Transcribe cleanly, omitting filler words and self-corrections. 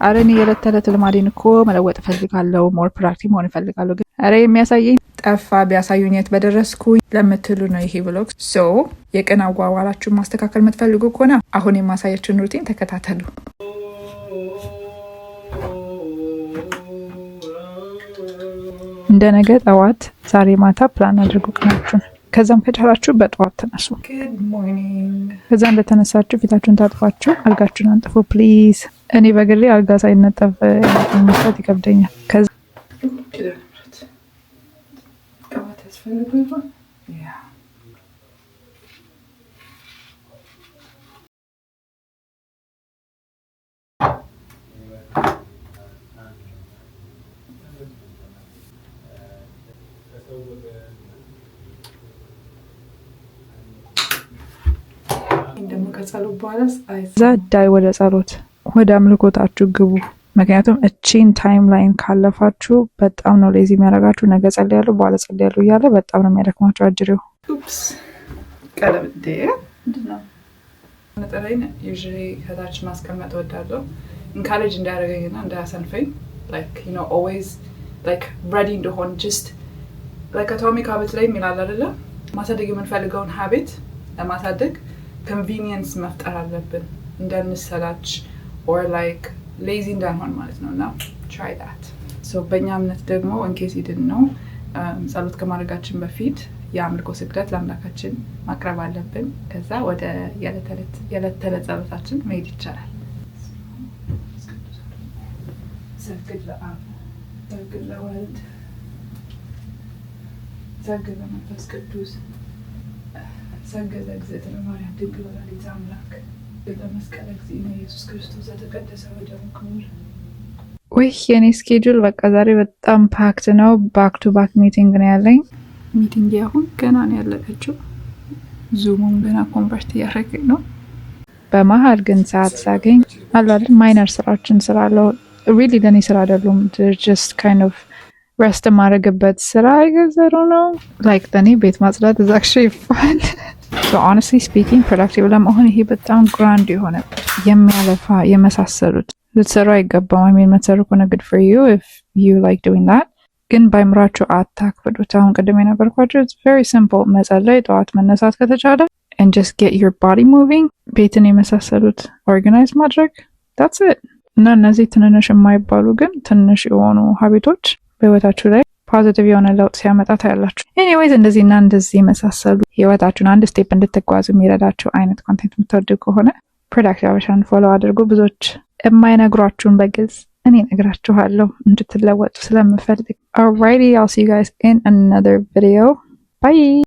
አረ እኔ የዕለት ተዕለት ልማዴን እኮ መለወጥ እፈልጋለሁ፣ ሞር ፕሮዳክቲቭ መሆን እፈልጋለሁ። ግን አረ የሚያሳየኝ ጠፋ፣ ቢያሳዩኝ የት በደረስኩኝ ለምትሉ ነው ይሄ ብሎግ። ሶ የቀን አዋዋላችሁን ማስተካከል የምትፈልጉ ከሆነ አሁን የማሳያችሁን ሩቲን ተከታተሉ። እንደ ነገ ጠዋት ዛሬ ማታ ፕላን አድርጉ ቀናችሁን። ከዛም ከቻላችሁ በጠዋት ተነሱ። ከዛ እንደተነሳችሁ ፊታችሁን ታጥፋችሁ አልጋችሁን አንጥፉ ፕሊዝ። እኔ በግሌ አልጋ ሳይነጠፍ መስራት ይከብደኛል። ከዛ ዳይ ወደ ጸሎት ወደ አምልኮታችሁ ግቡ። ምክንያቱም እቺን ታይም ላይን ካለፋችሁ በጣም ነው ሌዚ የሚያደርጋችሁ። ነገ ጸልያለሁ በኋላ ጸልያለሁ እያለ በጣም ነው የሚያደክማችሁ። አጅሬው ነጠላይን ዩዥሊ ከታች ማስቀመጥ እወዳለሁ ኢንካሬጅ እንዲያደርገኝና እንዳያሰንፈኝ ኦልዌይዝ ረዲ እንደሆን ጅስት አቶሚክ ሀቢት ላይ የሚላል አይደለ ማሳደግ የምንፈልገውን ሀቢት ለማሳደግ ኮንቪኒየንስ መፍጠር አለብን እንዳንሰላች ኦር ሌዚ እንዳንሆን ማለት ነው። እና ትራይ ዳት። በእኛ እምነት ደግሞ እንኬስ ይድን ነው ጸሎት ከማድረጋችን በፊት የአምልኮ ስግደት ለአምላካችን ማቅረብ አለብን። ከዛ ወደ የዕለት ተዕለት ጸሎታችን መሄድ ይቻላል። ሰግድ ለአብ፣ ሰግድ ለወልድ፣ ሰግድ ለመንፈስ ቅዱስ፣ ሰግድ ለእግዝእትነ ማርያም ድንግል ወላዲተ አምላክ ለመስቀል እግዚእነ ኢየሱስ ክርስቶስ ዘተቀደሰ ወደሙ ክቡር። ወይ የኔ ስኬጁል በቃ ዛሬ በጣም ፓክት ነው። ባክ ቱ ባክ ሚቲንግ ነው ያለኝ። ሚቲንግ አሁን ገና ነው ያለቀችው። ዙሙም ገና ኮንቨርት እያደረገኝ ነው። በመሀል ግን ሰዓት ሳገኝ አላል ማይነር ስራዎችን ስራለው። ሪሊ ለኔ ስራ አይደሉም። ጀስት ካይንድ ኦፍ ረስት ማድረግበት ስራ አይገዘሩ ነው። ለኔ ቤት ማጽዳት is actually fun. So honestly speaking productive ለመሆን ይሄ በጣም ግራንድ የሆነ የሚያለፋ የመሳሰሉት ልትሰሩ አይገባም። የምትሰሩ ከሆነ good for you if you like doing that. ግን ባይምራችሁ አታክብዱት። አሁን ቅድም የነገርኳችሁ it's very simple። መጸለይ፣ ጠዋት መነሳት ከተቻለ and just get your body moving። ቤትን የመሳሰሉት organize ማድረግ that's it። እና እነዚህ ትንንሽ የማይባሉ ግን ትንሽ የሆኑ ሀቢቶች በህይወታችሁ ላይ ፖዚቲቭ የሆነ ለውጥ ሲያመጣ ታያላችሁ። ኤኒዌይዝ እንደዚህና እንደዚህ የመሳሰሉ ህይወታችሁን አንድ ስቴፕ እንድትጓዙ የሚረዳችሁ አይነት ኮንቴንት የምትወዱ ከሆነ ፕሮዳክቲቭ ሀበሻን ፎሎ አድርጉ። ብዙዎች የማይነግሯችሁን በግልጽ እኔ እነግራችኋለሁ እንድትለወጡ ስለምፈልግ። Alrighty, I'll see you guys in another video. Bye!